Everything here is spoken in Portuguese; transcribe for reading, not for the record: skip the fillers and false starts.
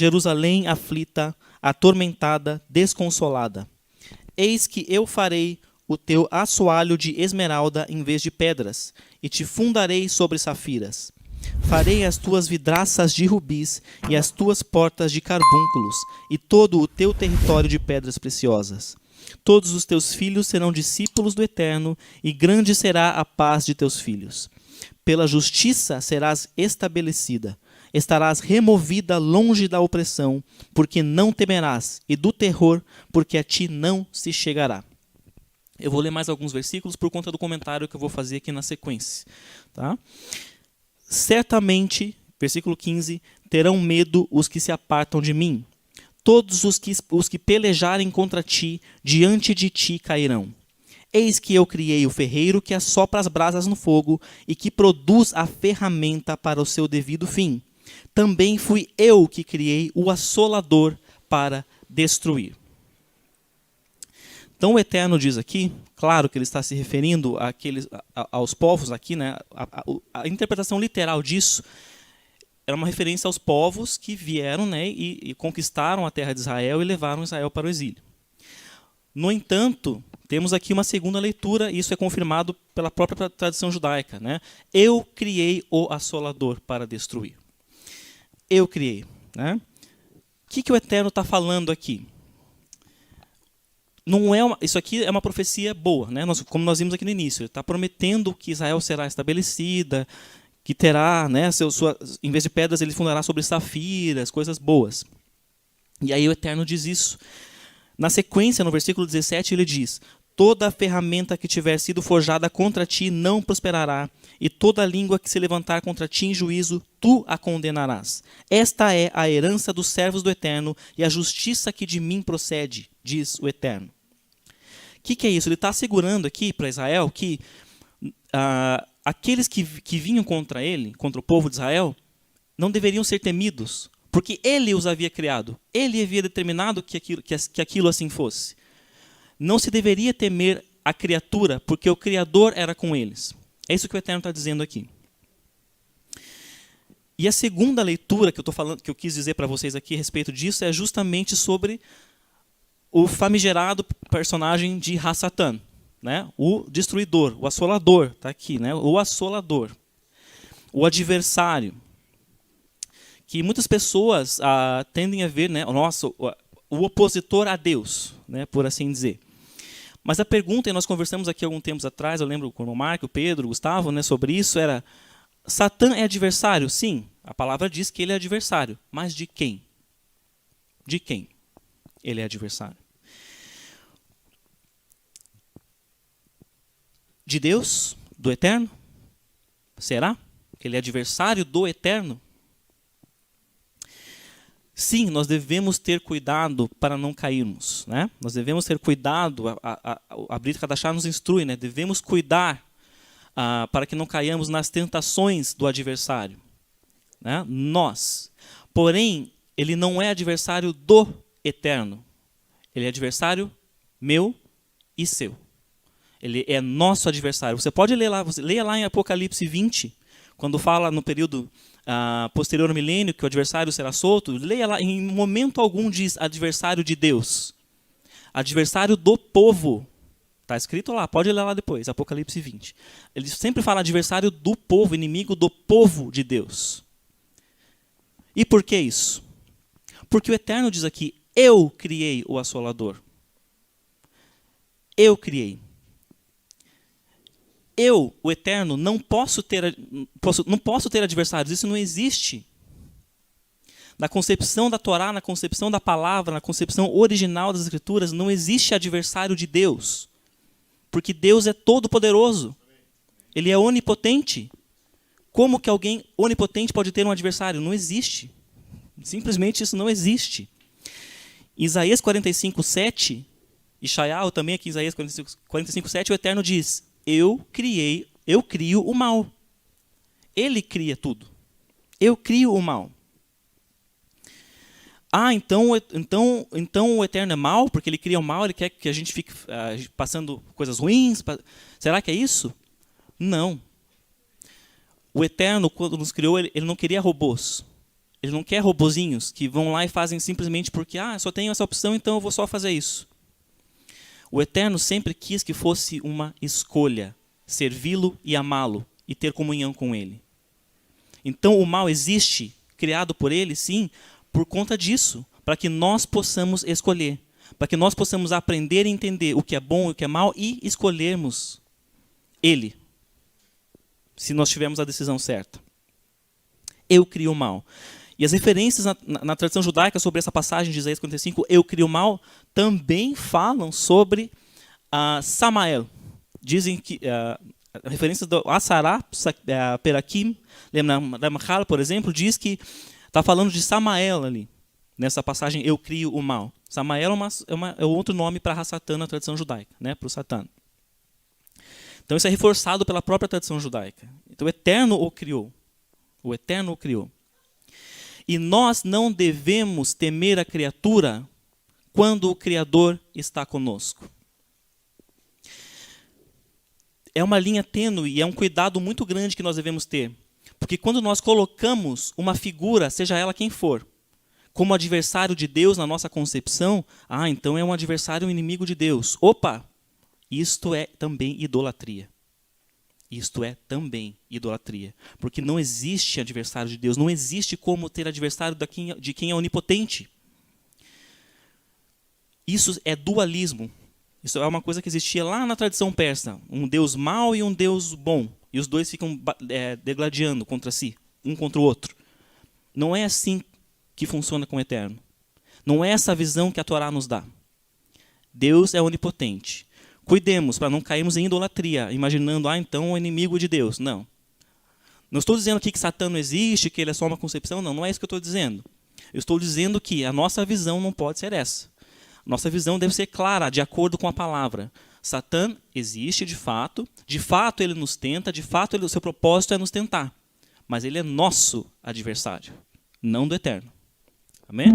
Jerusalém aflita, atormentada, desconsolada. Eis que eu farei o teu assoalho de esmeralda em vez de pedras, e te fundarei sobre safiras. Farei as tuas vidraças de rubis e as tuas portas de carbúnculos, e todo o teu território de pedras preciosas. Todos os teus filhos serão discípulos do Eterno, e grande será a paz de teus filhos. Pela justiça serás estabelecida, estarás removida longe da opressão, porque não temerás, e do terror, porque a ti não se chegará. Eu vou ler mais alguns versículos por conta do comentário que eu vou fazer aqui na sequência. Tá? Certamente, versículo 15, terão medo os que se apartam de mim. Todos os que pelejarem contra ti, diante de ti cairão. Eis que eu criei o ferreiro que assopra as brasas no fogo e que produz a ferramenta para o seu devido fim. Também fui eu que criei o assolador para destruir. Então o Eterno diz aqui, claro que ele está se referindo aos povos aqui, né? A interpretação literal disso era uma referência aos povos que vieram, né, e conquistaram a terra de Israel e levaram Israel para o exílio. No entanto, temos aqui uma segunda leitura, e isso é confirmado pela própria tradição judaica. Né? Eu criei o assolador para destruir. Eu criei. Né? O que o Eterno está falando aqui? Isso aqui é uma profecia boa, né? Como nós vimos aqui no início. Ele está prometendo que Israel será estabelecida, que terá, né, em vez de pedras, ele fundará sobre safiras, coisas boas. E aí o Eterno diz isso. Na sequência, no versículo 17, ele diz: toda a ferramenta que tiver sido forjada contra ti não prosperará, e toda língua que se levantar contra ti em juízo, tu a condenarás. Esta é a herança dos servos do Eterno e a justiça que de mim procede, diz o Eterno. O que é isso? Ele está assegurando aqui para Israel que aqueles que vinham contra ele, contra o povo de Israel, não deveriam ser temidos, porque ele os havia criado. Ele havia determinado que aquilo assim fosse. Não se deveria temer a criatura, porque o Criador era com eles. É isso que o Eterno está dizendo aqui. E a segunda leitura que eu quis dizer para vocês aqui a respeito disso é justamente sobre o famigerado personagem de Hassatan, né? O destruidor, o assolador, está aqui, né? O assolador, o adversário, que muitas pessoas tendem a ver, né? O opositor a Deus, né? Por assim dizer. Mas a pergunta, e nós conversamos aqui alguns tempos atrás, eu lembro com o Marco, o Pedro, o Gustavo, né, sobre isso, era: Satã é adversário? Sim, a palavra diz que ele é adversário, mas de quem? De quem ele é adversário? De Deus? Do Eterno? Será que ele é adversário do Eterno? Sim, nós devemos ter cuidado para não cairmos. Né? Nós devemos ter cuidado, a Brit Hadashah nos instrui, né? Devemos cuidar para que não caiamos nas tentações do adversário. Né? Nós. Porém, ele não é adversário do Eterno. Ele é adversário meu e seu. Ele é nosso adversário. Você pode ler lá, leia lá em Apocalipse 20, quando fala no período posterior ao milênio que o adversário será solto. Leia lá, em momento algum diz adversário de Deus. Adversário do povo. Está escrito lá, pode ler lá depois, Apocalipse 20. Ele sempre fala adversário do povo, inimigo do povo de Deus. E por que isso? Porque o Eterno diz aqui: eu criei o assolador. Eu criei. Eu, o Eterno, não posso ter adversários. Isso não existe. Na concepção da Torá, na concepção da palavra, na concepção original das Escrituras, não existe adversário de Deus. Porque Deus é todo-poderoso. Ele é onipotente. Como que alguém onipotente pode ter um adversário? Não existe. Simplesmente isso não existe. Isaías 45:7, e Shayahu também aqui, Isaías 45:7, o Eterno diz: eu crio o mal. Ele cria tudo. Eu crio o mal. Então o Eterno é mau, porque ele cria o mal, ele quer que a gente fique passando coisas ruins? Será que é isso? Não. O Eterno, quando nos criou, ele não queria robôs. Ele não quer robozinhos que vão lá e fazem simplesmente porque só tenho essa opção, então eu vou só fazer isso. O Eterno sempre quis que fosse uma escolha, servi-lo e amá-lo e ter comunhão com Ele. Então o mal existe, criado por Ele, sim, por conta disso, para que nós possamos escolher, para que nós possamos aprender e entender o que é bom e o que é mal e escolhermos Ele, se nós tivermos a decisão certa. Eu crio o mal. E as referências na tradição judaica sobre essa passagem de Isaías 55, eu crio o mal, também falam sobre Samael. Dizem que referências do Asará, Perakim, Ramachal, por exemplo, diz que está falando de Samael ali, nessa passagem eu crio o mal. Samael é outro nome para Satã na tradição judaica, né, para o Satã. Então isso é reforçado pela própria tradição judaica. Então o Eterno o criou. O Eterno o criou. E nós não devemos temer a criatura quando o Criador está conosco. É uma linha tênue e é um cuidado muito grande que nós devemos ter. Porque quando nós colocamos uma figura, seja ela quem for, como adversário de Deus na nossa concepção, então é um adversário, um inimigo de Deus. Opa! Isto é também idolatria. Isto é também idolatria. Porque não existe adversário de Deus. Não existe como ter adversário de quem é onipotente. Isso é dualismo. Isso é uma coisa que existia lá na tradição persa. Um Deus mau e um Deus bom. E os dois ficam degladiando contra si, um contra o outro. Não é assim que funciona com o Eterno. Não é essa visão que a Torá nos dá. Deus é onipotente. Cuidemos para não cairmos em idolatria, imaginando, então o inimigo de Deus. Não. Não estou dizendo aqui que Satã não existe, que ele é só uma concepção. Não é isso que eu estou dizendo. Eu estou dizendo que a nossa visão não pode ser essa. Nossa visão deve ser clara, de acordo com a palavra. Satã existe de fato ele nos tenta, de fato o seu propósito é nos tentar. Mas ele é nosso adversário, não do Eterno. Amém?